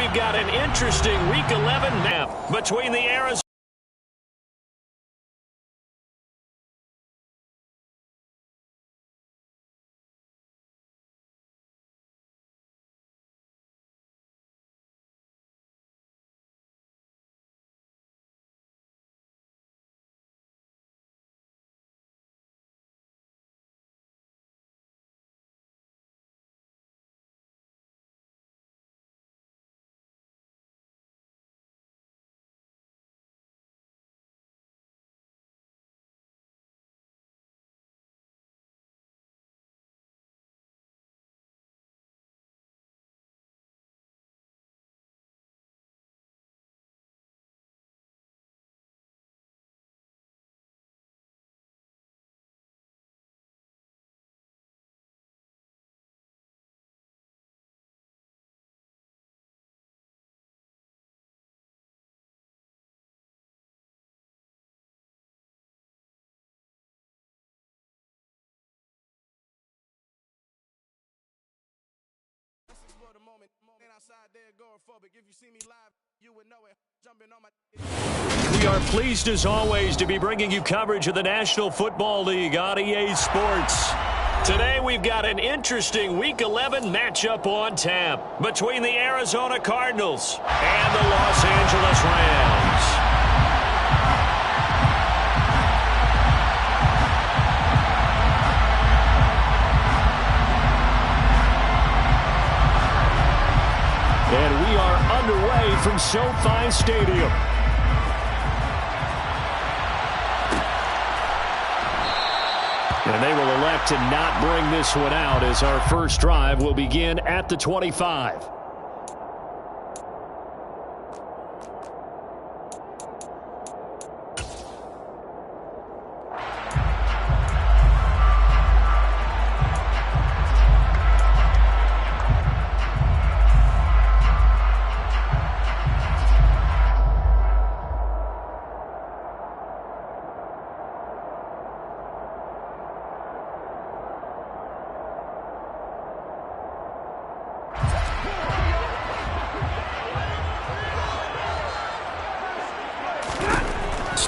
we've got an interesting Week 11 map between the Arizona. We are pleased as always to be bringing you coverage of the National Football League on EA Sports. Today we've got an interesting Week 11 matchup on tap between the Arizona Cardinals and the Los Angeles Rams. And we are underway from SoFi Stadium. And they will elect to not bring this one out as our first drive will begin at the 25.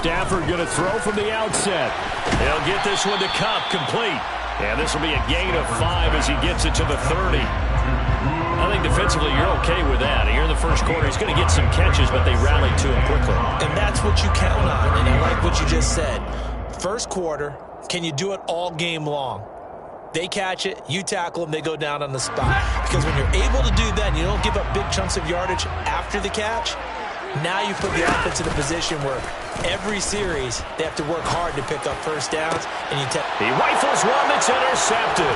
Stafford going to throw from the outset. He'll get this one to Kupp, complete. And this will be a gain of 5 as he gets it to the 30. I think defensively you're okay with that. Here in the first quarter, he's going to get some catches, but they rallied to him quickly. And that's what you count on, and I like what you just said. First quarter, can you do it all game long? They catch it, you tackle them, they go down on the spot. Because when you're able to do that and you don't give up big chunks of yardage after the catch, now you put the offense in a position where every series they have to work hard to pick up first downs. And he rifles one that's intercepted.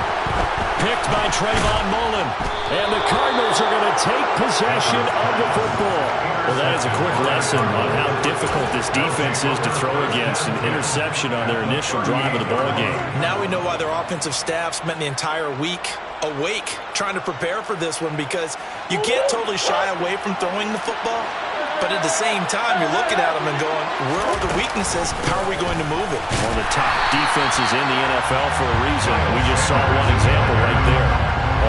Picked by Trayvon Mullen. And the Cardinals are going to take possession of the football. Well, that is a quick lesson on how difficult this defense is to throw against an interception on their initial drive of the ballgame. Now we know why their offensive staff spent the entire week awake trying to prepare for this one, because you can't totally shy away from throwing the football. But at the same time, you're looking at them and going, where are the weaknesses? How are we going to move it? One of the top defenses in the NFL for a reason. We just saw one example right there.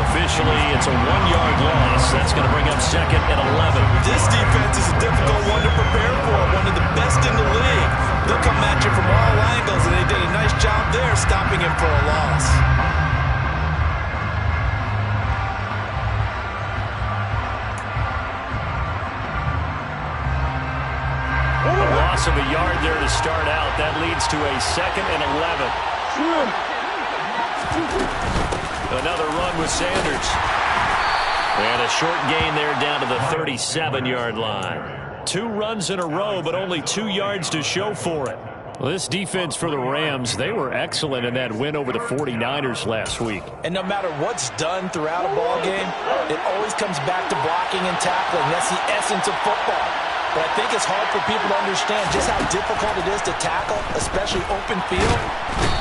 Officially, it's a 1-yard loss. That's going to bring up second and 11. This defense is a difficult one to prepare for. One of the best in the league. They'll come at you from all angles, and they did a nice job there stopping him for a loss. Of a yard there to start out. That leads to a second and 11. Another run with Sanders. And a short gain there down to the 37-yard line. 2 runs in a row, but only 2 yards to show for it. Well, this defense for the Rams, they were excellent in that win over the 49ers last week. And no matter what's done throughout a ball game, it always comes back to blocking and tackling. That's the essence of football. But I think it's hard for people to understand just how difficult it is to tackle, especially open field.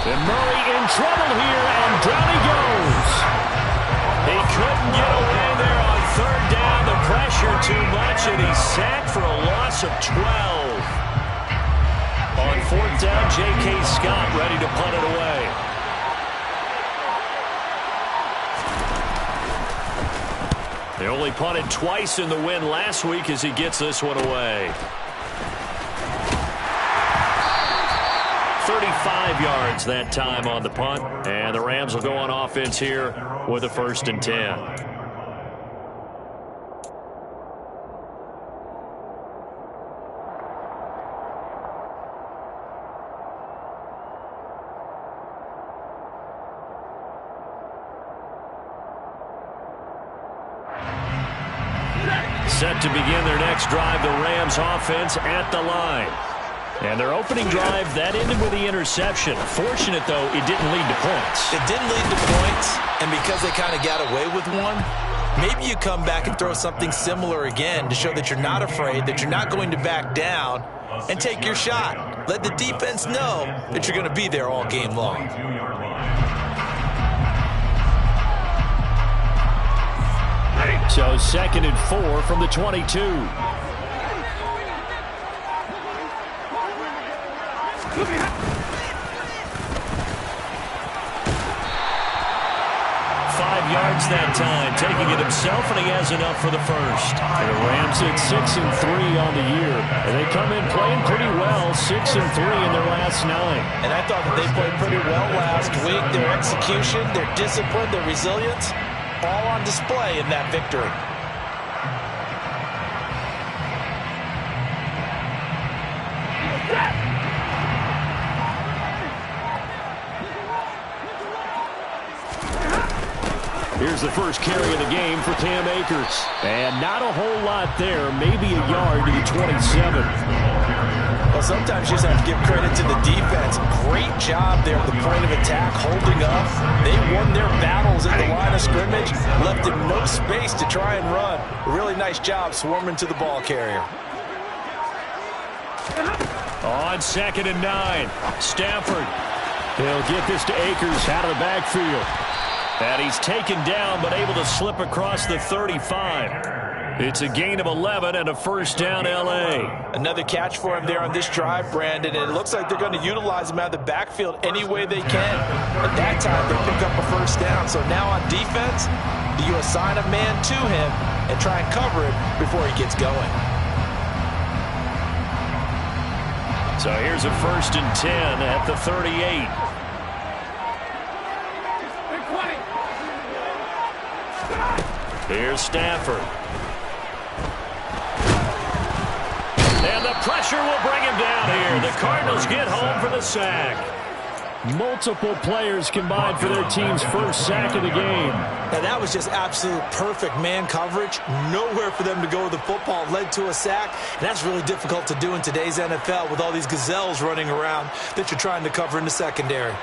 And Murray in trouble here, and down he goes. He couldn't get away there on third down. The pressure too much, and he's sacked for a loss of 12. On fourth down, J.K. Scott ready to punt it away. They only punted twice in the win last week as he gets this one away. 35 yards that time on the punt. And the Rams will go on offense here with a 1st and 10. Set to begin their next drive, the Rams offense at the line. And their opening drive, that ended with the interception. Fortunate, though, it didn't lead to points. It didn't lead to points, and because they kind of got away with one, maybe you come back and throw something similar again to show that you're not afraid, that you're not going to back down, and take your shot. Let the defense know that you're going to be there all game long. So 2nd and 4 from the 22. 5 yards that time, taking it himself, and he has enough for the 1st. And the Rams at 6 and 3 on the year. And they come in playing pretty well, 6 and 3 in their last 9. And I thought that they played pretty well last week. Their execution, their discipline, their resilience, all on display in that victory. Here's the first carry of the game for Cam Akers. And not a whole lot there, maybe a yard to the 27. Well, sometimes you just have to give credit to the defense. Great job there at the point of attack, holding up. They won their battles at the line of scrimmage, left him no space to try and run. A really nice job swarming to the ball carrier. On 2nd and 9, Stafford. He'll get this to Akers out of the backfield. And he's taken down, but able to slip across the 35. It's a gain of 11 and a 1st down, L.A. Another catch for him there on this drive, Brandon, and it looks like they're going to utilize him out of the backfield any way they can. At that time, they pick up a 1st down. So now on defense, do you assign a man to him and try and cover it before he gets going? So here's a 1st and 10 at the 38. Here's Stafford. And the pressure will bring him down here. The Cardinals get home for the sack. Multiple players combined for their team's 1st sack of the game. Now that was just absolute perfect man coverage. Nowhere for them to go with the football. Led to a sack. And that's really difficult to do in today's NFL with all these gazelles running around that you're trying to cover in the secondary.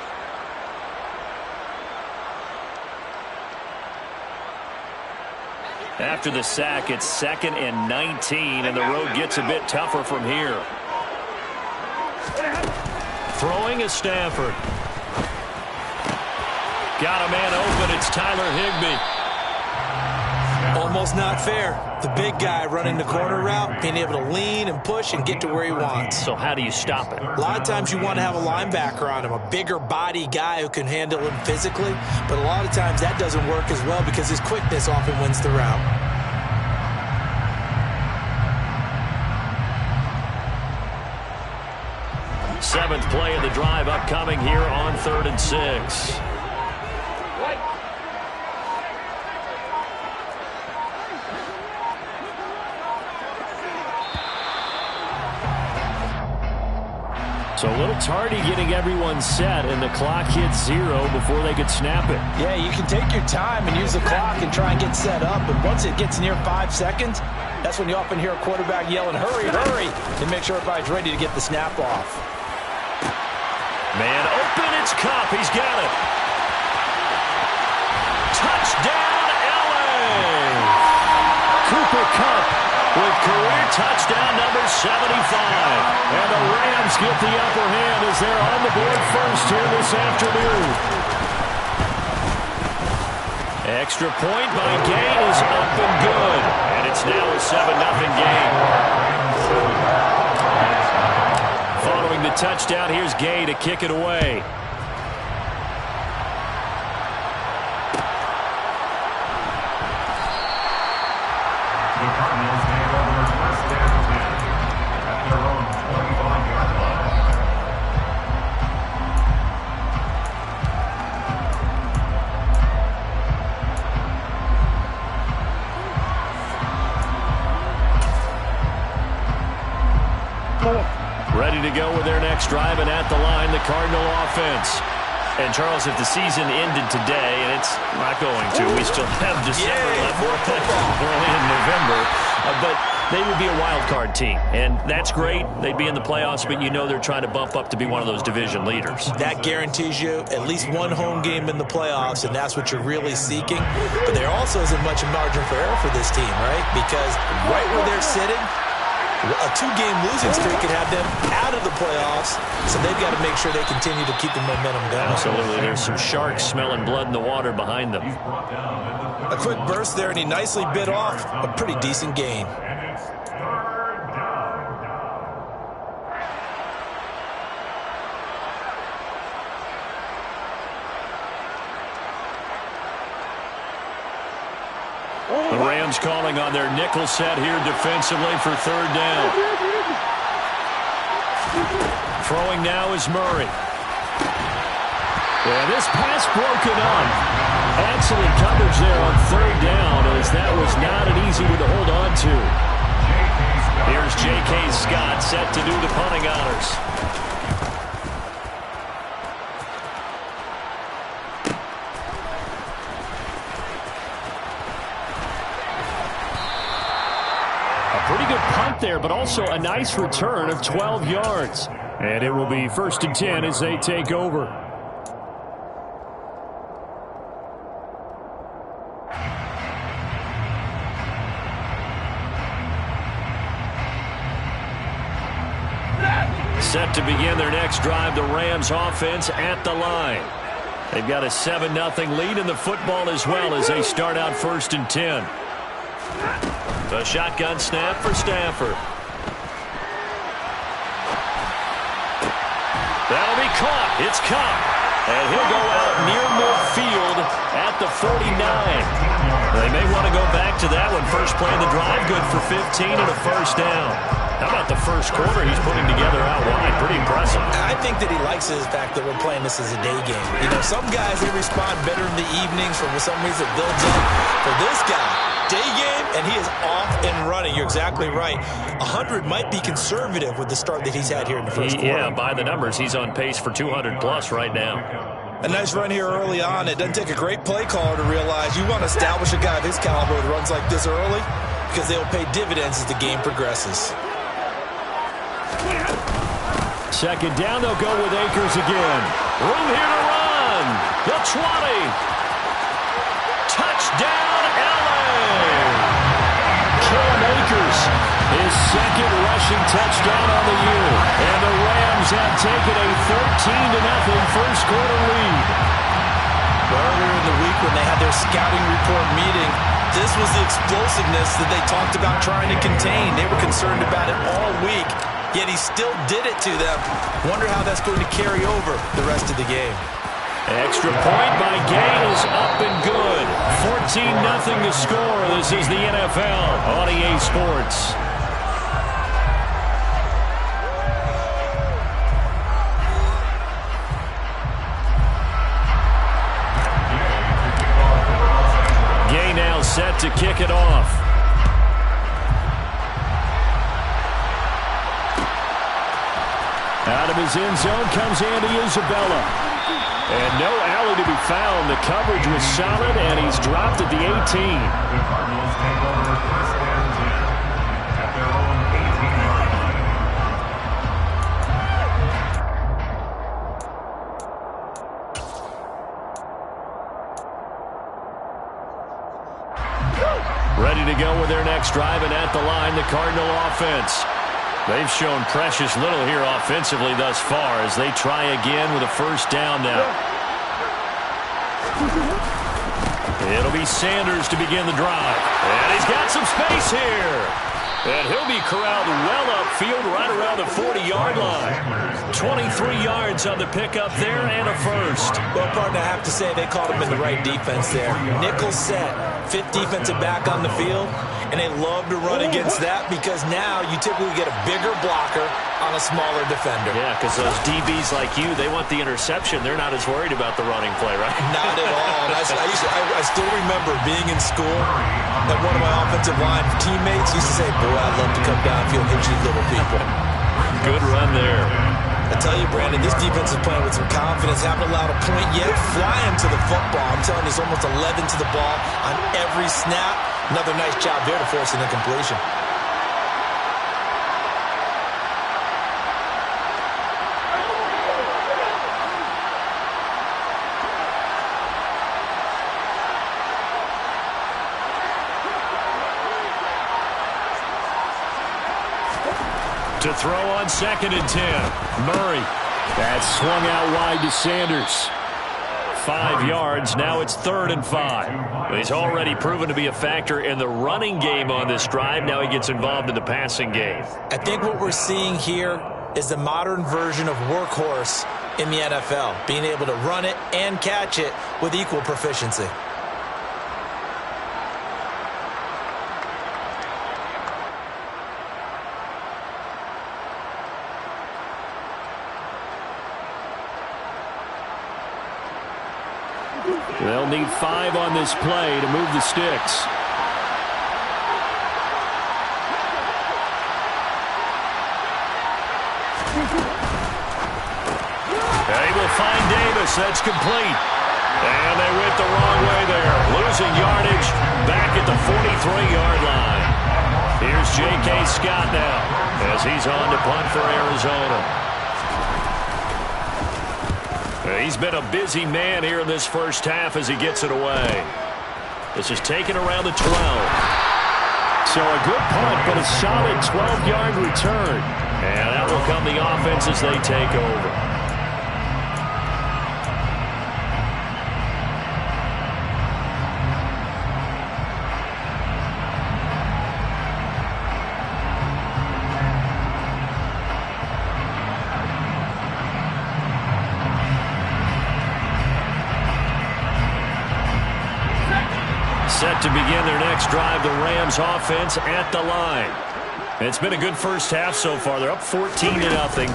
After the sack, it's 2nd and 19, and the road gets a bit tougher from here. Throwing is Stafford. Got a man open. It's Tyler Higbee. Almost not fair. The big guy running the corner route, being able to lean and push and get to where he wants. So how do you stop it? A lot of times you want to have a linebacker on him, a bigger body guy who can handle him physically. But a lot of times that doesn't work as well because his quickness often wins the route. Seventh play of the drive upcoming here on 3rd and 6. So a little tardy getting everyone set, and the clock hits 0 before they could snap it. Yeah, you can take your time and use the clock and try and get set up, but once it gets near 5 seconds, that's when you often hear a quarterback yelling, hurry, hurry, to make sure everybody's ready to get the snap off. Man open, it's Kupp. He's got it. Touchdown, L.A. Cooper Kupp with career touchdown number 75. And the Rams get the upper hand as they're on the board first here this afternoon. Extra point by Gay is up and good. And it's now a 7-0 game. Following the touchdown, here's Gay to kick it away. Ready to go with their next drive, and at the line, the Cardinal offense. And, Charles, if the season ended today, and it's not going to, we still have December left, early in November, but they would be a wild card team, and that's great. They'd be in the playoffs, but you know they're trying to bump up to be one of those division leaders. That guarantees you at least one home game in the playoffs, and that's what you're really seeking. But there also isn't much margin for error for this team, right? Because right where they're sitting, a two-game losing streak could have them out of the playoffs, so they've got to make sure they continue to keep the momentum going. Absolutely. There's some sharks smelling blood in the water behind them. A quick burst there, and he nicely bit off a pretty decent gain. The Rams calling on their nickel set here defensively for third down. Throwing now is Murray. And this pass broken up. Excellent coverage there on third down, as that was not an easy one to hold on to. Here's J.K. Scott set to do the punting honors. Pretty good punt there, but also a nice return of 12 yards. And it will be 1st and 10 as they take over. Set to begin their next drive, the Rams offense at the line. They've got a 7-0 lead in the football as well as they start out 1st and 10. A shotgun snap for Stafford. That'll be caught. It's caught. And he'll go out near midfield at the 49. They may want to go back to that one. First play of the drive, good for 15 and a first down. How about the first quarter he's putting together out wide? Pretty impressive. I think that he likes the fact that we're playing this as a day game. You know, some guys, they respond better in the evenings. For some reason, it builds up. For this guy, day game, and he is off and running. You're exactly right. 100 might be conservative with the start that he's had here in the first quarter. Yeah, by the numbers, he's on pace for 200-plus right now. A nice run here early on. It doesn't take a great play caller to realize you want to establish a guy of his caliber with runs like this early, because they'll pay dividends as the game progresses. Second down, they'll go with Akers again. Room here to run. The 20. Touchdown, L.A. Cam Akers, his second rushing touchdown on the year. And the Rams have taken a 13-0 first quarter lead. Earlier in the week when they had their scouting report meeting, this was the explosiveness that they talked about trying to contain. They were concerned about it all week, yet he still did it to them. Wonder how that's going to carry over the rest of the game. Extra point by Gay is up and good. 14-0 to score. This is the NFL on EA Sports. Gay now set to kick it off. Out of his end zone comes Andy Isabella. And no alley to be found. The coverage was solid, and he's dropped at the 18. Ready to go with their next drive, and at the line, the Cardinal offense. They've shown precious little here offensively thus far as they try again with a first down now. It'll be Sanders to begin the drive. And he's got some space here. And he'll be corralled well upfield right around the 40-yard line. 23 yards on the pickup there and a first. Well, partner, I have to say they caught him in the right defense there. Nickel set, fifth defensive back on the field, and they love to run against that because now you typically get a bigger blocker on a smaller defender. Yeah, because those DBs like you, they want the interception. They're not as worried about the running play, right? Not at all. I still remember being in school, and one of my offensive line teammates used to say, boy, I'd love to come downfield and hit you little people. Good run there. I tell you, Brandon, this defense is playing with some confidence. Haven't allowed a point yet. Flying to the football. I'm telling you, it's almost 11 to the ball on every snap. Another nice job there to force an incompletion. To throw on 2nd and 10. Murray. That's swung out wide to Sanders. 5 yards. Now it's 3rd and 5. He's already proven to be a factor in the running game on this drive. Now he gets involved in the passing game. I think what we're seeing here is the modern version of workhorse in the NFL. Being able to run it and catch it with equal proficiency. They'll need 5 on this play to move the sticks. They will find Davis. That's complete. And they went the wrong way there. Losing yardage back at the 43-yard line. Here's J.K. Scott now as he's on to punt for Arizona. He's been a busy man here in this first half as he gets it away. This is taken around the 12. So a good punt, but a solid 12-yard return. And that will come the offense as they take over. Set to begin their next drive, the Rams offense at the line. It's been a good first half so far. They're up 14-0.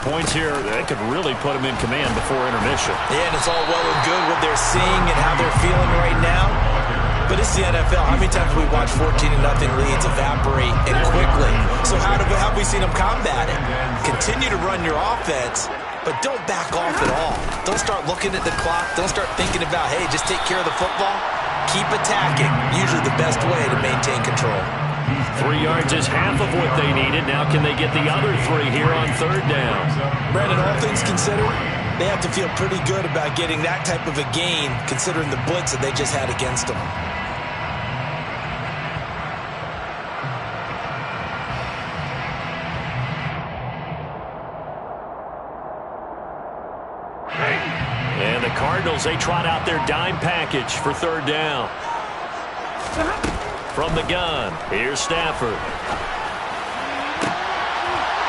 Points here, they could really put them in command before intermission. Yeah, and it's all well and good what they're seeing and how they're feeling right now. But it's the NFL. How many times have we watched 14-0 leads evaporate and quickly? So how have we seen them combat it? Continue to run your offense, but don't back off at all. Don't start looking at the clock. Don't start thinking about, hey, just take care of the football. Keep attacking. Usually the best way to maintain control. 3 yards is half of what they needed. Now can they get the other 3 here on 3rd down? Brandon, all things considered, they have to feel pretty good about getting that type of a gain considering the blitz that they just had against them. And the Cardinals, they trot out their dime package for 3rd down. From the gun, here's Stafford.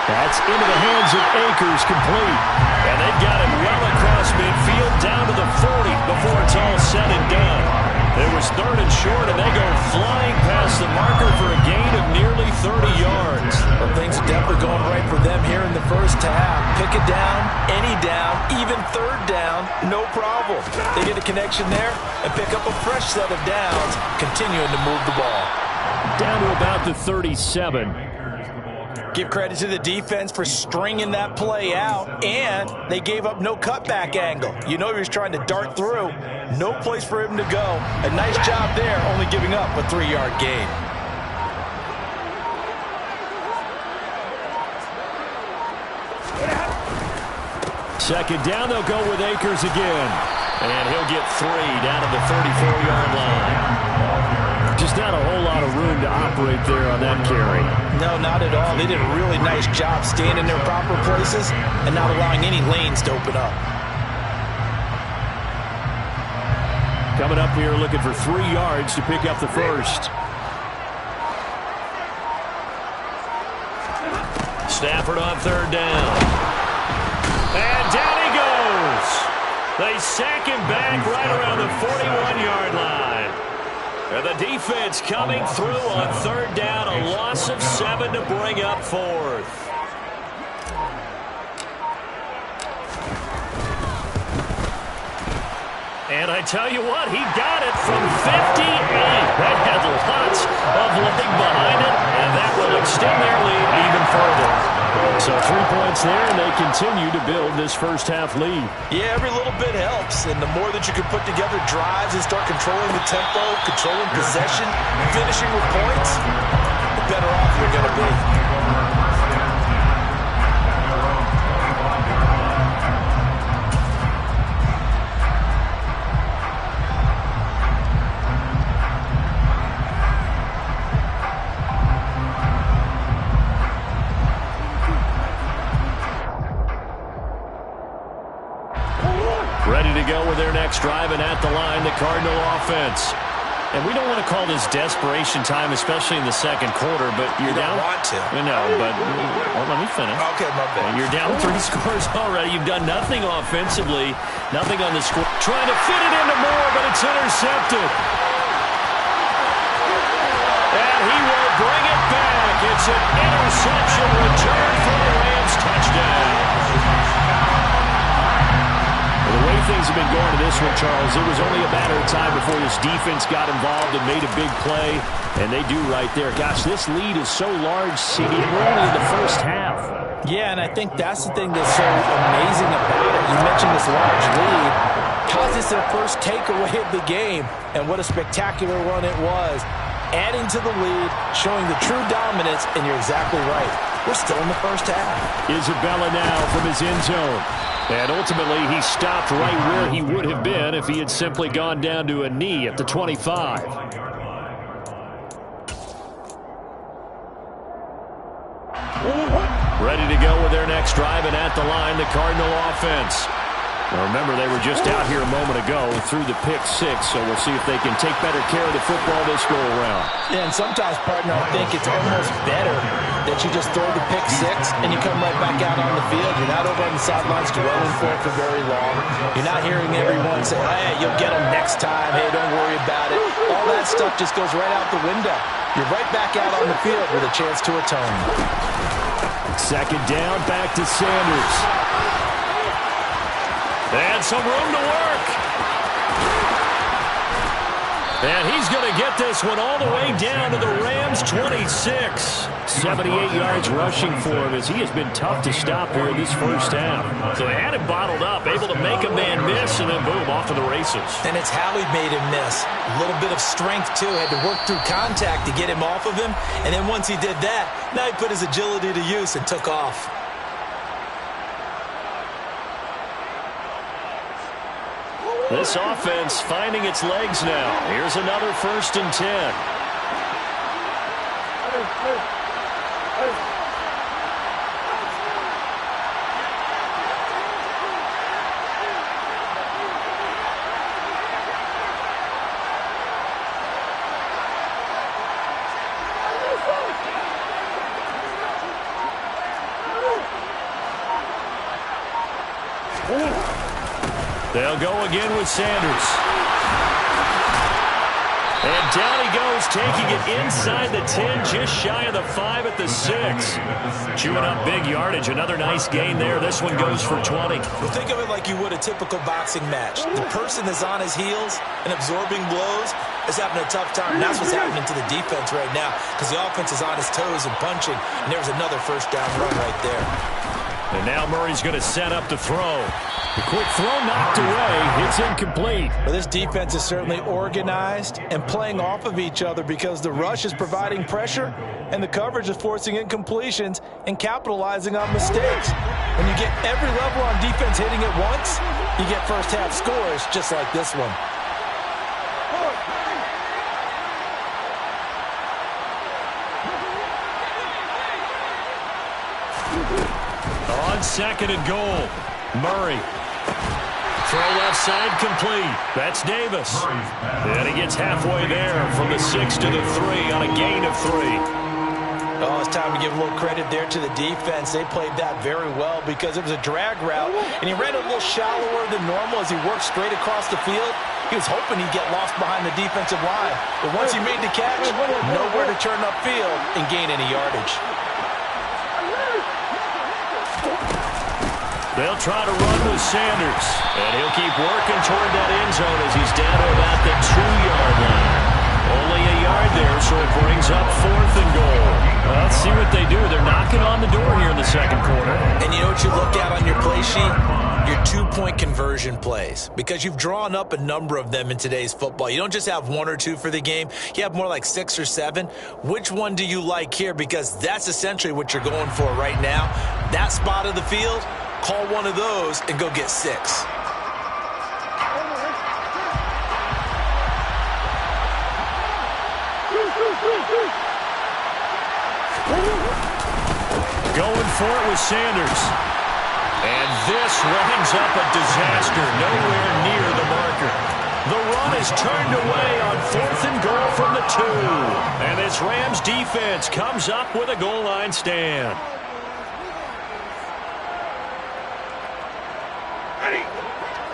That's into the hands of Akers, complete. And they've got it well across midfield, down to the 40 before it's all said and done. It was 3rd and short, and they go flying past the marker for a gain of nearly 30 yards. Well, things are definitely going right for them here in the first half. Pick it down, any down, even 3rd down, no problem. They get a connection there and pick up a fresh set of downs, continuing to move the ball. Down to about the 37. Give credit to the defense for stringing that play out, and they gave up no cutback angle. You know he was trying to dart through. No place for him to go. A nice job there, only giving up a 3-yard gain. Second down, they'll go with Akers again. And he'll get 3 down to the 34-yard line. Just not a whole lot of room to operate there on that carry. No, not at all. They did a really nice job staying in their proper places and not allowing any lanes to open up. Coming up here looking for 3 yards to pick up the first. Stafford on 3rd down. And down he goes. They sack him back right around the 41-yard line. And the defense coming through on 3rd down. A loss of 7 to bring up 4th. And I tell you what, he got it from 58. That had lots of leg behind it, and that will extend their lead even further. So 3 points there, and they continue to build this first-half lead. Yeah, every little bit helps, and the more that you can put together drives and start controlling the tempo, controlling possession, finishing with points, the better off you're going to be. Ready to go with their next drive, and at the line, the Cardinal offense. And we don't want to call this desperation time, especially in the second quarter, but you're down. You don't want to. No, but let me finish. Okay, my bad. You're down 3 scores already. You've done nothing offensively, nothing on the score. Trying to fit it into Moore, but it's intercepted. And he will bring it back. It's an interception return for the Rams touchdown. The way things have been going to this one, Charles, it was only a matter of time before this defense got involved and made a big play, and they do right there. Gosh, this lead is so large, CD. We're only in the first half. Yeah, and I think that's the thing that's so amazing about it. You mentioned this large lead. How's this their first takeaway of the game? And what a spectacular run it was. Adding to the lead, showing the true dominance, and you're exactly right. We're still in the first half. Isabella now from his end zone. And ultimately, he stopped right where he would have been if he had simply gone down to a knee at the 25. Ready to go with their next drive, and at the line, the Cardinal offense. Now remember, they were just out here a moment ago through the pick 6, so we'll see if they can take better care of the football this go-around. Yeah, and sometimes, partner, I think it's almost better that you just throw the pick 6 and you come right back out on the field. You're not over on the sidelines dwelling for it for very long. You're not hearing everyone say, hey, you'll get them next time. Hey, don't worry about it. All that stuff just goes right out the window. You're right back out on the field with a chance to atone. Second down, back to Sanders. And some room to work. And he's going to get this one all the way down to the Rams' 26. 78 yards rushing for him as he has been tough to stop here in this first half. So they had him bottled up, able to make a man miss, and then boom, off to the races. And it's how he made him miss. A little bit of strength, too. Had to work through contact to get him off of him. And then once he did that, now he put his agility to use and took off. This offense finding its legs now. Here's another 1st and 10. They'll go again with Sanders. And down he goes, taking it inside the 10, just shy of the 5 at the 6. Chewing up big yardage. Another nice gain there. This one goes for 20. Well, think of it like you would a typical boxing match. The person that's on his heels and absorbing blows is having a tough time. And that's what's happening to the defense right now because the offense is on his toes and punching. And there's another first down run right there. And now Murray's going to set up to throw. The quick throw knocked away. It's incomplete. Well, this defense is certainly organized and playing off of each other because the rush is providing pressure and the coverage is forcing incompletions and capitalizing on mistakes. When you get every level on defense hitting at once, you get first half scores just like this one. On 2nd and goal, Murray. Throw left side complete. That's Davis. And he gets halfway there from the 6 to the 3 on a gain of 3. Oh, it's time to give a little credit there to the defense. They played that very well because it was a drag route, and he ran a little shallower than normal as he worked straight across the field. He was hoping he'd get lost behind the defensive line. But once he made the catch, nowhere to turn upfield and gain any yardage. They'll try to run with Sanders, and he'll keep working toward that end zone as he's down to about the 2-yard line. Only a yard there, so it brings up 4th and goal. Well, let's see what they do. They're knocking on the door here in the second quarter. And you know what you look at on your play sheet? Your two-point conversion plays. Because you've drawn up a number of them in today's football. You don't just have one or two for the game. You have more like 6 or 7. Which one do you like here? Because that's essentially what you're going for right now. That spot of the field, call one of those and go get 6. Going for it with Sanders. And this winds up a disaster nowhere near the marker. The run is turned away on 4th and goal from the 2. And this Rams defense comes up with a goal line stand.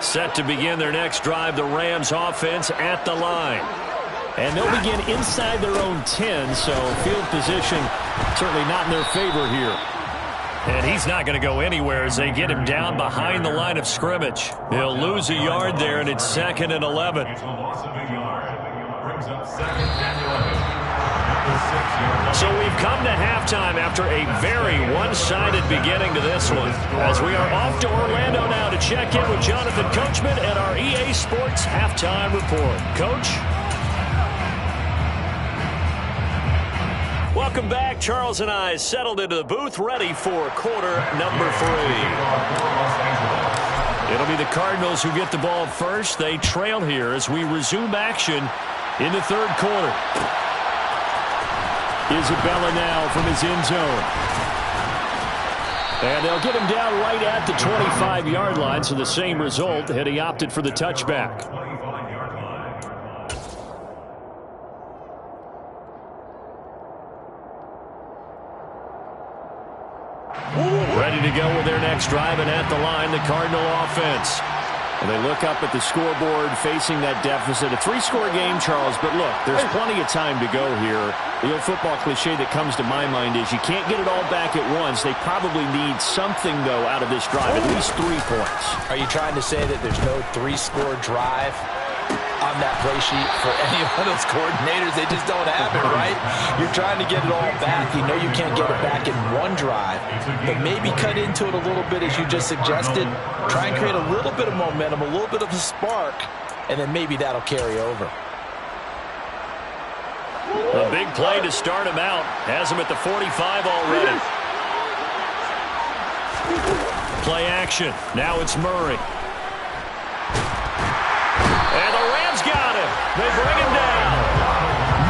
Set to begin their next drive, the Rams offense at the line. And they'll begin inside their own 10, so field position certainly not in their favor here. And he's not going to go anywhere as they get him down behind the line of scrimmage. He'll lose a yard there, and it's 2nd and 11. So we've come to halftime after a very one-sided beginning to this one. As we are off to Orlando now to check in with Jonathan Coachman at our EA Sports Halftime Report. Coach? Welcome back. Charles and I settled into the booth, ready for quarter number 3. It'll be the Cardinals who get the ball first. They trail here as we resume action in the third quarter. Isabella now from his end zone. And they'll get him down right at the 25-yard line, so the same result had he opted for the touchback. Ready to go with their next drive, and at the line, the Cardinal offense. And they look up at the scoreboard facing that deficit. A 3-score game, Charles, but look, there's plenty of time to go here. The old football cliche that comes to my mind is you can't get it all back at once. They probably need something, though, out of this drive, at least 3 points. Are you trying to say that there's no 3-score drive on that play sheet for any of those coordinators? They just don't have it, right? You're trying to get it all back. You know you can't get it back in one drive, but maybe cut into it a little bit as you just suggested. Try and create a little bit of momentum, a little bit of a spark, and then maybe that'll carry over. A big play to start him out. Has him at the 45 already. Play action. Now it's Murray. And the Rams got him. They bring him down.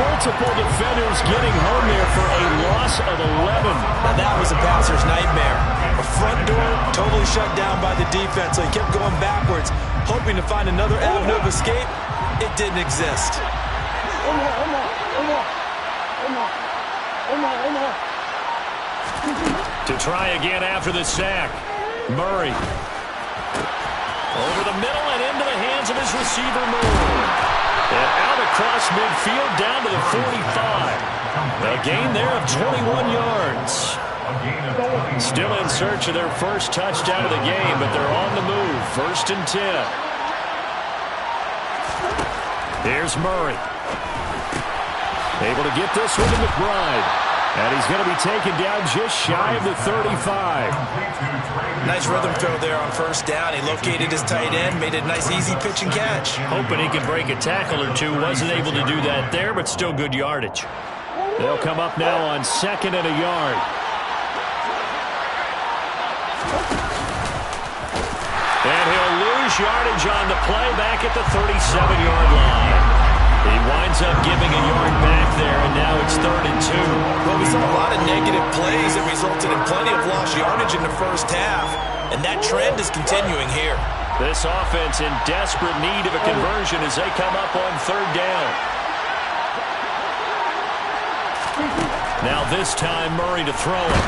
Multiple defenders getting home there for a loss of 11. Now that was a passer's nightmare. A front door totally shut down by the defense, so he kept going backwards, hoping to find another avenue of escape. It didn't exist. To try again after the sack. Murray. Over the middle and into the hands of his receiver, Moore. And out across midfield down to the 45. A gain there of 21 yards. Still in search of their first touchdown of the game, but they're on the move. 1st and 10. Here's Murray. Able to get this one to McBride. And he's going to be taken down just shy of the 35. Nice rhythm throw there on 1st down. He located his tight end, made a nice easy pitch and catch. Hoping he could break a tackle or two. Wasn't able to do that there, but still good yardage. They'll come up now on 2nd and a yard. And he'll lose yardage on the play back at the 37-yard line. He winds up giving a yard back there, and now it's 3rd and 2. Well, we saw a lot of negative plays that resulted in plenty of lost yardage in the first half, and that trend is continuing here. This offense in desperate need of a conversion as they come up on 3rd down. Now this time, Murray to throw it.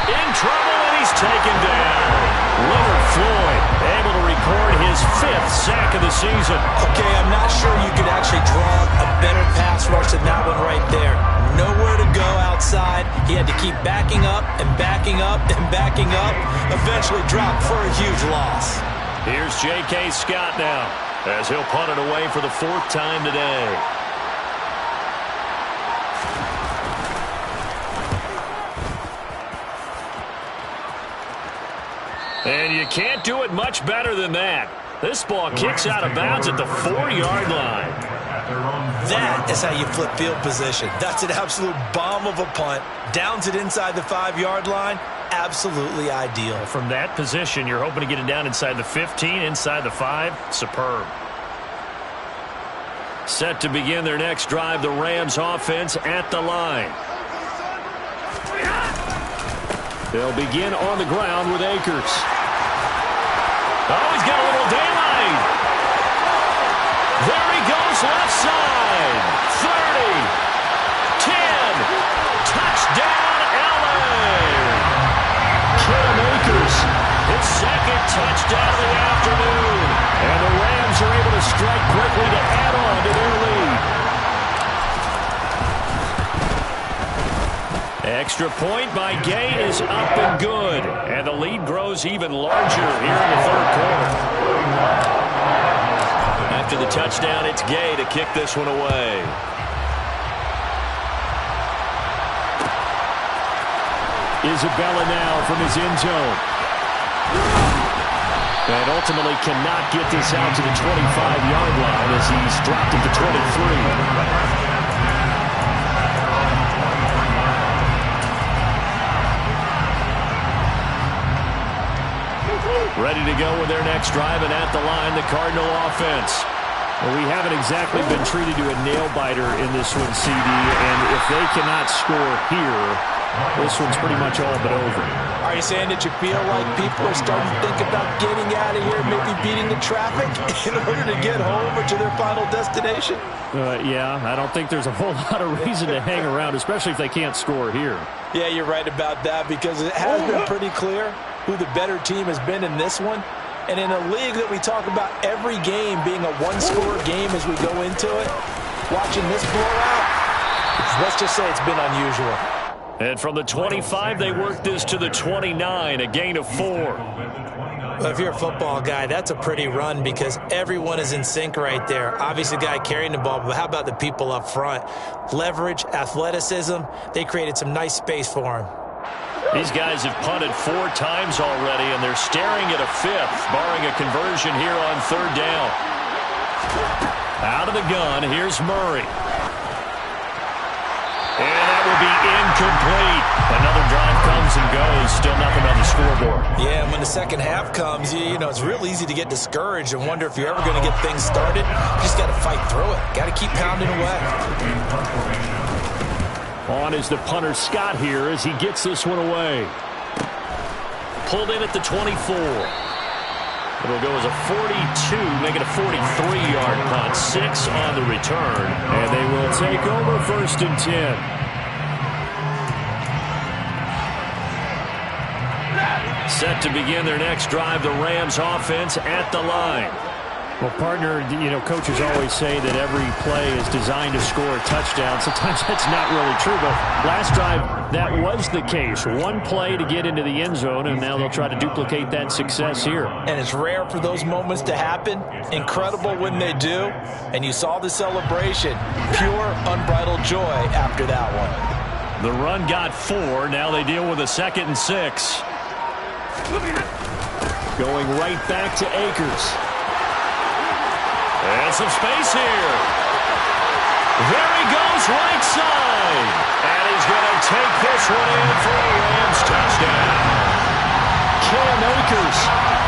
In trouble, and he's taken down. Leonard Floyd able to record his 5th sack of the season. Okay, I'm not sure you could actually draw a better pass rush than that one right there. Nowhere to go outside. He had to keep backing up and backing up and backing up. Eventually dropped for a huge loss. Here's J.K. Scott now as he'll punt it away for the 4th time today. And you can't do it much better than that. This ball kicks out of bounds at the 4-yard line. That is how you flip field position. That's an absolute bomb of a punt. Downs it inside the 5-yard line. Absolutely ideal. From that position, you're hoping to get it down inside the 15, inside the 5. Superb. Set to begin their next drive, the Rams offense at the line. They'll begin on the ground with Akers. Oh, he's got a little daylight. There he goes, left side. 30. 10. Touchdown, L.A. Akers, his second touchdown of the afternoon. And the Rams are able to strike quickly to add on to their lead. Extra point by Gay is up and good. And the lead grows even larger here in the third quarter. After the touchdown, it's Gay to kick this one away. Isabella now from his end zone. And ultimately cannot get this out to the 25-yard line as he's dropped at the 23. Ready to go with their next drive, and at the line, the Cardinal offense. Well, we haven't exactly been treated to a nail-biter in this one, CD, and if they cannot score here, this one's pretty much all but over. Are you saying that you feel like people are starting to think about getting out of here, maybe beating the traffic in order to get home or to their final destination? Yeah, I don't think there's a whole lot of reason to hang around, especially if they can't score here. Yeah, you're right about that, because it has been pretty clear who the better team has been in this one. And in a league that we talk about every game being a one-score game as we go into it, watching this blowout, let's just say it's been unusual. And from the 25, they work this to the 29, a gain of 4. Well, if you're a football guy, that's a pretty run because everyone is in sync right there. Obviously, the guy carrying the ball, but how about the people up front? Leverage, athleticism, they created some nice space for him. These guys have punted 4 times already, and they're staring at a 5th, barring a conversion here on 3rd down. Out of the gun, here's Murray. And that will be incomplete. Another drive comes and goes. Still nothing on the scoreboard. Yeah, and when the second half comes, you know, it's real easy to get discouraged and wonder if you're ever going to get things started. You just got to fight through it. Got to keep pounding away. On is the punter Scott here as he gets this one away. Pulled in at the 24. It'll go as a 42, make it a 43-yard punt. 6 on the return. And they will take over 1st and 10. Set to begin their next drive, the Rams offense at the line. Well, partner, you know, coaches always say that every play is designed to score a touchdown. Sometimes that's not really true, but last drive, that was the case. One play to get into the end zone, and now they'll try to duplicate that success here. And it's rare for those moments to happen. Incredible when they do. And you saw the celebration. Pure, unbridled joy after that one. The run got 4. Now they deal with a 2nd and 6. Going right back to Akers. And some space here. There he goes, right side. And he's going to take this one in for a Rams touchdown. Akers,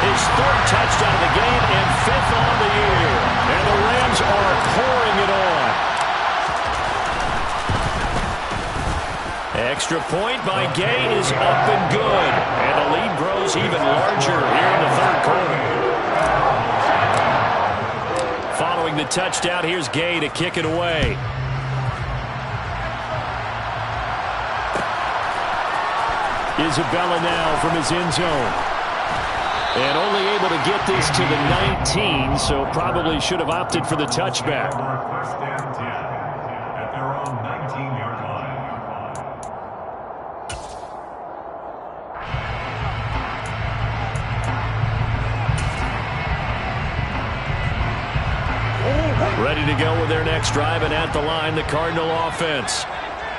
his 3rd touchdown of the game and 5th on the year. And the Rams are pouring it on. Extra point by Gay is up and good. And the lead grows even larger here in the 3rd quarter. Following the touchdown, here's Gay to kick it away. Isabella now from his end zone. And only able to get this to the 19, so probably should have opted for the touchback. First and 10 at their own 19-yard line. Ready to go with their next drive, and at the line, the Cardinal offense.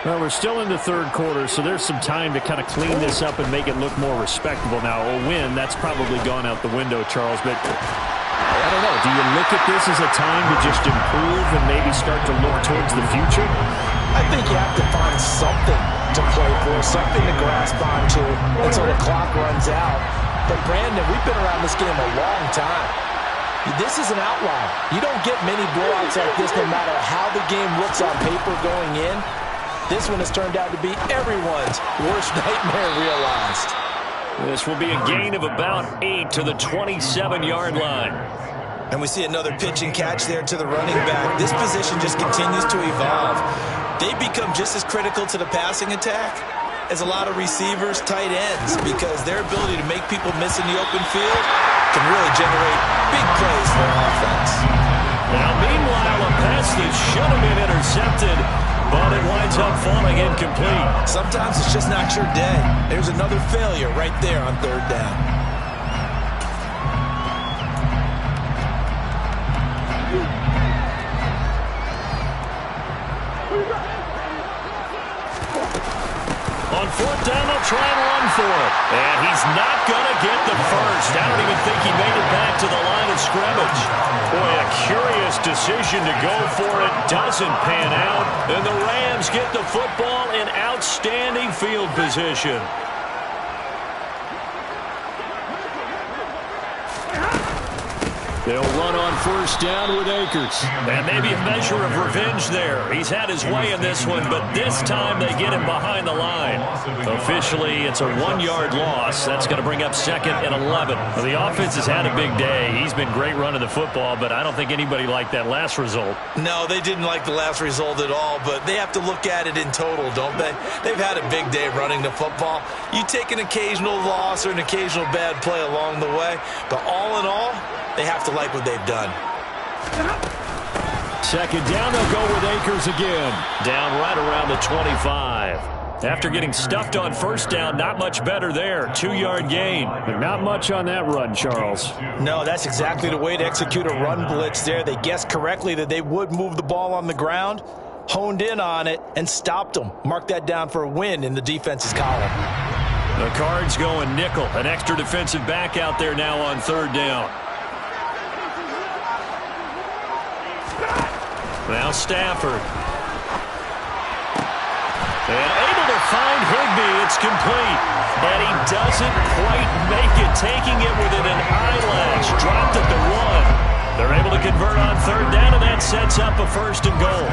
Well, we're still in the third quarter, so there's some time to kind of clean this up and make it look more respectable. Now, a win, that's probably gone out the window, Charles, but I don't know. Do you look at this as a time to just improve and maybe start to look towards the future? I think you have to find something to play for, something to grasp onto until the clock runs out. But, Brandon, we've been around this game a long time. This is an outlier. You don't get many blowouts like this no matter how the game looks on paper going in. This one has turned out to be everyone's worst nightmare realized. This will be a gain of about 8 to the 27-yard line. And we see another pitch and catch there to the running back. This position just continues to evolve. They become just as critical to the passing attack as a lot of receivers, tight ends, because their ability to make people miss in the open field can really generate big plays for offense. Now, meanwhile, a pass that should have been intercepted, but it winds up falling incomplete. Sometimes it's just not your day. There's another failure right there on third down. On fourth down, they'll try and run for it. And he's not going to get the first. I don't even think he made it back to the line of scrimmage. Boy, a curious decision to go for it. Doesn't pan out. And the Rams get the football in outstanding field position. They'll run on first down with Akers. And maybe a measure of revenge there. He's had his way in this one, but this time they get him behind the line. Officially, it's a 1-yard loss. That's going to bring up second and 11. Well, the offense has had a big day. He's been great running the football, but I don't think anybody liked that last result. No, they didn't like the last result at all, but they have to look at it in total, don't they? They've had a big day running the football. You take an occasional loss or an occasional bad play along the way, but all in all, they have to like what they've done. Second down, they'll go with Akers again. Down right around the 25. After getting stuffed on first down, not much better there. 2-yard gain. But not much on that run, Charles. No, that's exactly the way to execute a run blitz there. They guessed correctly that they would move the ball on the ground, honed in on it, and stopped them. Mark that down for a win in the defense's column. The Cards going nickel. An extra defensive back out there now on third down. Now Stafford. And able to find Higbee. It's complete. And he doesn't quite make it. Taking it within an eyelash. Dropped at the 1. They're able to convert on third down, and that sets up a first and goal.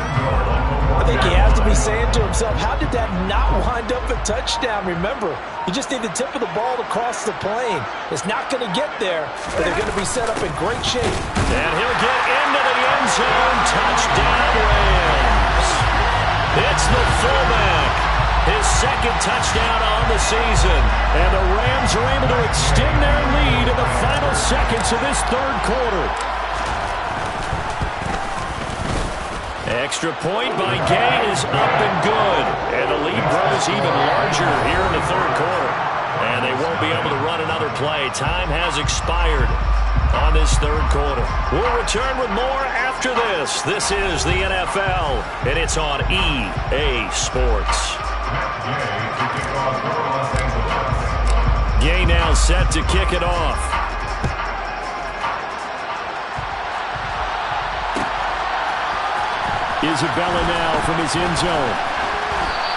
I think he has to be saying to himself, how did that not wind up a touchdown? Remember, you just need the tip of the ball to cross the plane. It's not going to get there, but they're going to be set up in great shape. And he'll get into the end zone. Touchdown, Rams. It's the fullback. His second touchdown on the season. And the Rams are able to extend their lead in the final seconds of this third quarter. Extra point by Gay is up and good. And the lead grows even larger here in the third quarter. And they won't be able to run another play. Time has expired on this third quarter. We'll return with more after this. This is the NFL, and it's on EA Sports. Gay now set to kick it off. Isabella now from his end zone.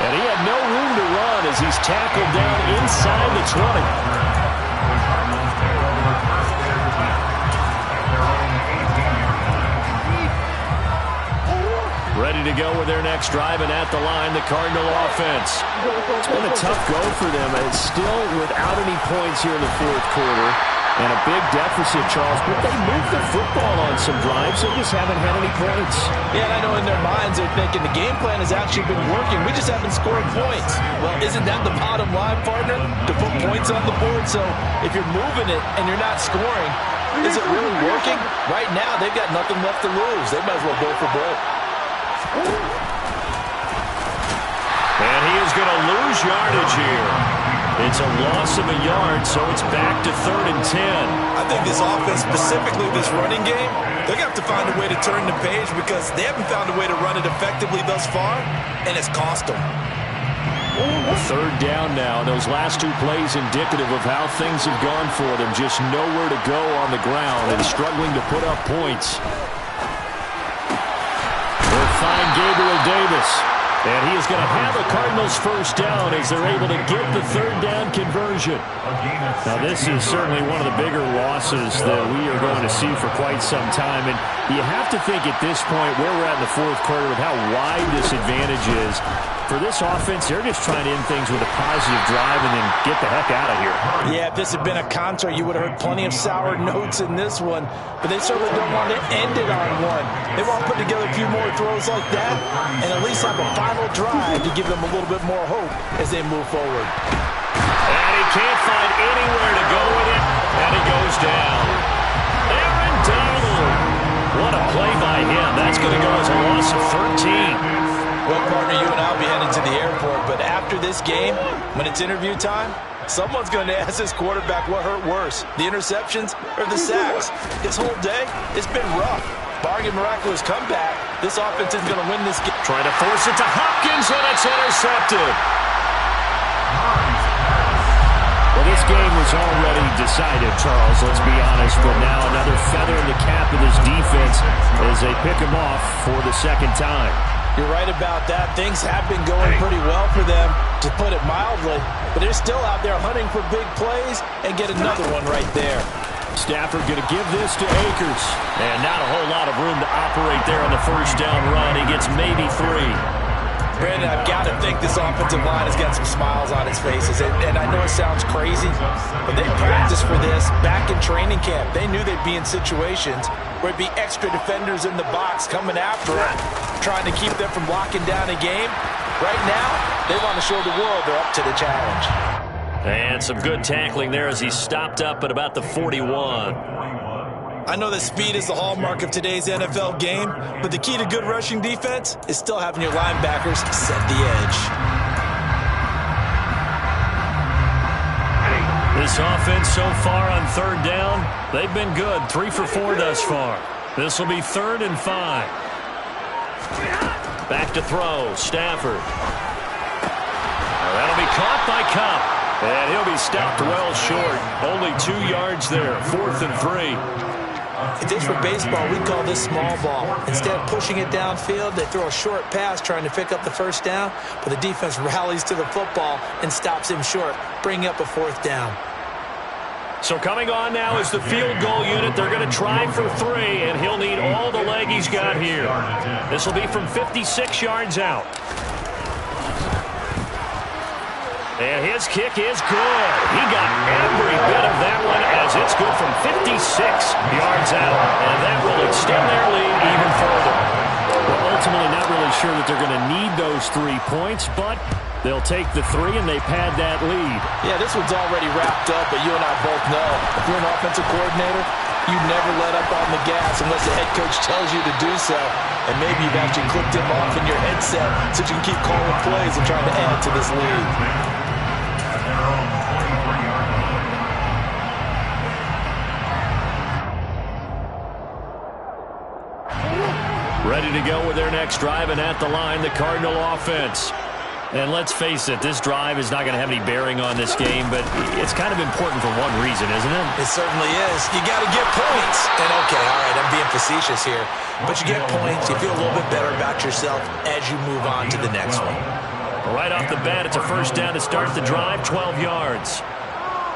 And he had no room to run as he's tackled down inside the 20. Ready to go with their next drive, and at the line, the Cardinal offense. It's been a tough go for them, and it's still without any points here in the fourth quarter. And a big deficit, Charles, but they moved the football on some drives. They just haven't had any points. Yeah, and I know in their minds they're thinking the game plan has actually been working. We just haven't scored points. Well, isn't that the bottom line, partner? To put points on the board. So if you're moving it and you're not scoring, is it really working? Right now, they've got nothing left to lose. They might as well go for broke. And he is going to lose yardage here. It's a loss of a yard, so it's back to 3rd and 10. I think this offense, specifically this running game, They're going to have to find a way to turn the page because they haven't found a way to run it effectively thus far, and it's cost them. Third down now. Those last two plays indicative of how things have gone for them. Just nowhere to go on the ground and struggling to put up points. They'll find Gabriel Davis. And he is going to have a Cardinals first down as they're able to get the third down conversion. Now, this is certainly one of the bigger losses that we are going to see for quite some time. And you have to think at this point where we're at in the fourth quarter with how wide this advantage is. For this offense, they're just trying to end things with a positive drive and then get the heck out of here. Yeah, if this had been a concert, you would have heard plenty of sour notes in this one. But they certainly don't want to end it on one. They want to put together a few more throws like that and at least have a final drive to give them a little bit more hope as they move forward. And he can't find anywhere to go with it, and he goes down. Aaron Donald. What a play by him. That's going to go as a loss of 13. Well, partner, you and I will be headed to the airport, but after this game, when it's interview time, someone's going to ask this quarterback what hurt worse, the interceptions or the sacks. This whole day, it's been rough. Barring a miraculous comeback, this offense isn't going to win this game. Trying to force it to Hopkins, and it's intercepted. Well, this game was already decided, Charles, let's be honest, but now another feather in the cap of this defense as they pick him off for the second time. You're right about that. Things have been going pretty well for them, to put it mildly, but they're still out there hunting for big plays and get another one right there. Stafford going to give this to Akers. And not a whole lot of room to operate there on the first down run. He gets maybe 3. Brandon, I've got to think this offensive line has got some smiles on its faces. And I know it sounds crazy, but they practiced for this back in training camp. They knew they'd be in situations where it'd be extra defenders in the box coming after it, trying to keep them from locking down a game. Right now, they want to show the world they're up to the challenge. And some good tackling there as he stopped up at about the 41. I know that speed is the hallmark of today's NFL game, but the key to good rushing defense is still having your linebackers set the edge. This offense so far on third down, they've been good. 3 for 4 thus far. This will be 3rd and 5. Back to throw, Stafford. That'll be caught by Cup. And he'll be stopped well short. Only 2 yards there. 4th and 3. If this were baseball, we'd call this small ball. Instead of pushing it downfield, they throw a short pass trying to pick up the first down, but the defense rallies to the football and stops him short, bringing up a 4th down. So coming on now is the field goal unit. They're going to try for 3, and he'll need all the leg he's got here. This will be from 56 yards out. And his kick is good. He got every bit of that one as it's good from 56 yards out. And that will extend their lead even further. Well, ultimately not really sure that they're going to need those 3 points, but they'll take the 3 and they pad that lead. Yeah, this one's already wrapped up, but you and I both know if you're an offensive coordinator, you never let up on the gas unless the head coach tells you to do so. And maybe you've actually clicked him off in your headset so you can keep calling plays and trying to add to this lead. Ready to go with their next drive, and at the line, the Cardinal offense. And let's face it, this drive is not going to have any bearing on this game, but it's kind of important for one reason, isn't it? It certainly is. You got to get points. And okay, all right, I'm being facetious here, but you get points, you feel a little bit better about yourself as you move on to the next one. Right off the bat, it's a first down to start the drive, 12 yards.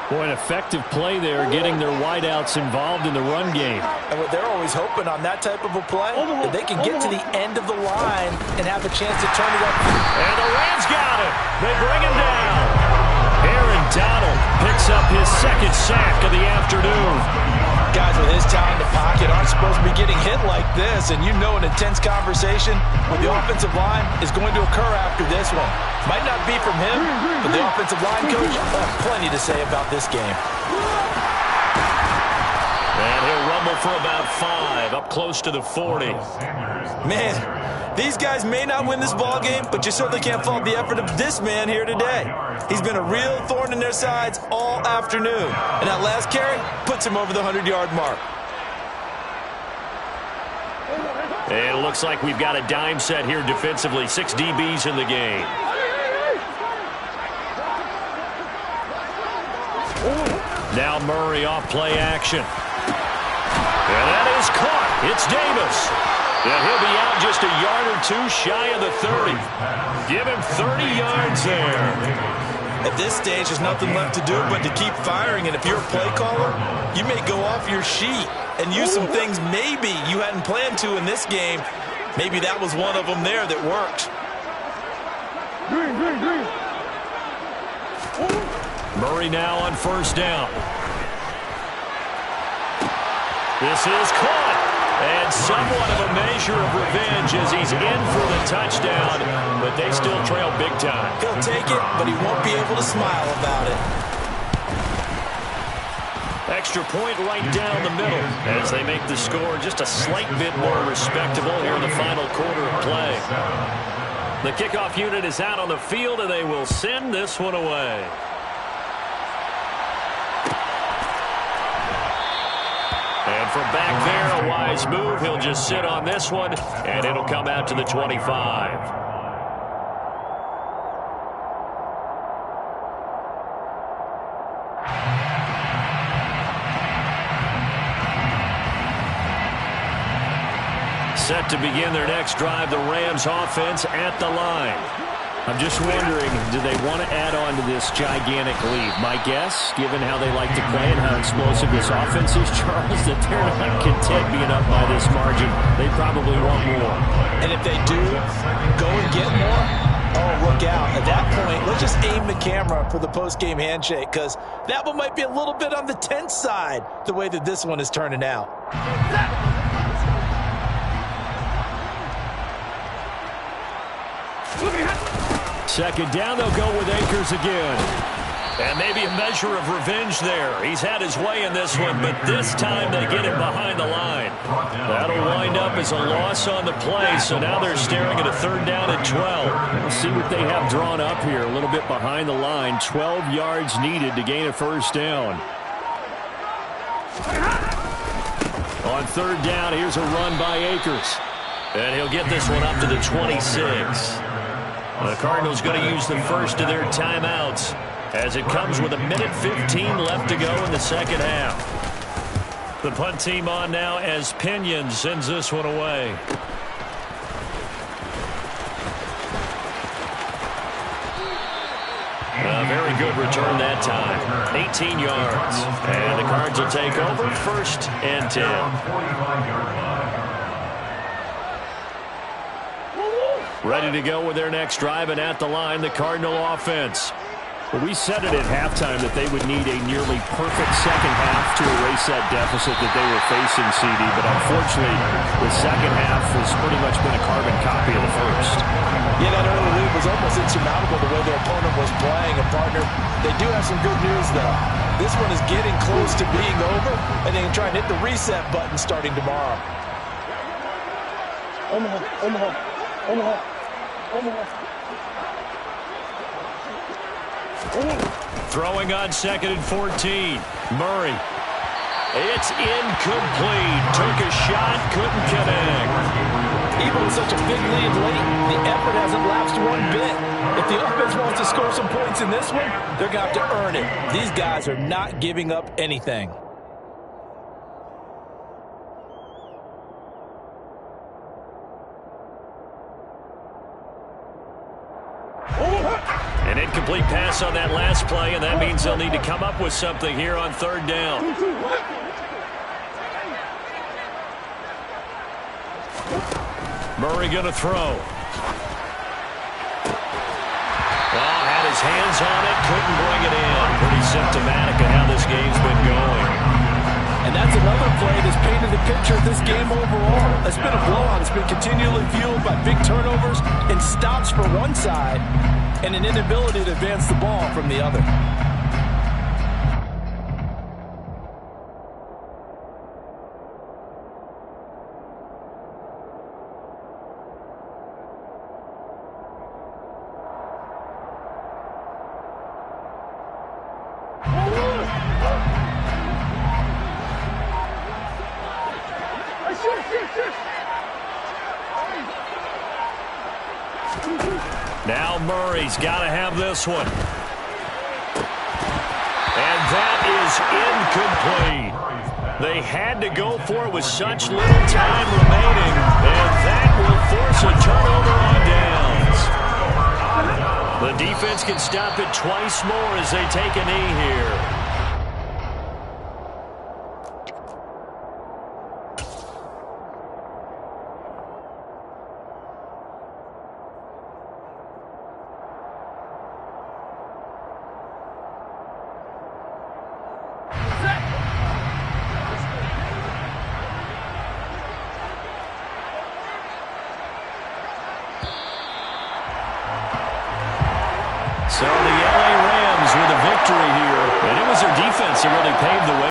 Boy, an effective play there, getting their wideouts involved in the run game. And they're always hoping on that type of a play that they can get to the end of the line and have a chance to turn it up. And the Rams got it. They bring him down. Aaron Donald picks up his 2nd sack of the afternoon. Guys with his talent in the pocket aren't supposed to be getting hit like this, and you know an intense conversation with the offensive line is going to occur after this one. Might not be from him, but the offensive line coach will have plenty to say about this game. And he'll rumble for about 5, up close to the 40. Man, these guys may not win this ball game, but you certainly can't fault the effort of this man here today. He's been a real thorn in their sides all afternoon, and that last carry puts him over the 100-yard mark. And it looks like we've got a dime set here defensively. 6 DBs in the game. Now Murray off play action. And that is caught. It's Davis. And he'll be out just a yard or two shy of the 30. Give him 30 yards there. At this stage, there's nothing left to do but to keep firing. And if you're a play caller, you may go off your sheet and use some things maybe you hadn't planned to in this game. Maybe that was one of them there that worked. Murray now on first down. This is caught. And somewhat of a measure of revenge as he's in for the touchdown, but they still trail big time. He'll take it, but he won't be able to smile about it. Extra point right down the middle as they make the score just a slight bit more respectable here in the final quarter of play. The kickoff unit is out on the field, and they will send this one away. And from back there, a wise move. He'll just sit on this one, and it'll come out to the 25. Set to begin their next drive, the Rams offense at the line. I'm just wondering, do they want to add on to this gigantic lead? My guess, given how they like to play and how explosive this offense is, Charles, that they're not content being up by this margin. They probably want more. And if they do, go and get more. Oh, look out. At that point, let's just aim the camera for the post-game handshake, because that one might be a little bit on the tense side, the way that this one is turning out. Second down, they'll go with Akers again. And maybe a measure of revenge there. He's had his way in this one, but this time they get him behind the line. That'll wind up as a loss on the play, so now they're staring at a third down and 12. We'll see what they have drawn up here. A little bit behind the line. 12 yards needed to gain a first down. On third down, here's a run by Akers. And he'll get this one up to the 26. The Cardinals going to use the first of their timeouts as it comes with 1:15 left to go in the second half. The punt team on now as Pinion sends this one away. A very good return that time. 18 yards. And the Cards will take over first and 10. Ready to go with their next drive, and at the line, the Cardinal offense. Well, we said it at halftime that they would need a nearly perfect second half to erase that deficit that they were facing, CD, but unfortunately, the second half has pretty much been a carbon copy of the first. Yeah, that early lead was almost insurmountable the way their opponent was playing, and partner, they do have some good news, though. This one is getting close to being over, and they can try and hit the reset button starting tomorrow. Omaha. Throwing on second and 14. Murray. It's incomplete. Took a shot, couldn't connect. Even with such a big lead late, the effort hasn't lapsed one bit. If the offense wants to score some points in this one, they're going to have to earn it. These guys are not giving up anything. An incomplete pass on that last play, and that means they'll need to come up with something here on third down. Murray going to throw. Oh, had his hands on it, couldn't bring it in. Pretty symptomatic of how this game's been going. And that's another play that's painted the picture of this game overall. It's been a blowout. It's been continually fueled by big turnovers and stops for one side and an inability to advance the ball from the other. Now Murray's got to have this one. And that is incomplete. They had to go for it with such little time remaining, and that will force a turnover on downs. The defense can stop it twice more as they take a knee here. So the LA Rams with a victory here, and it was their defense that really paved the way.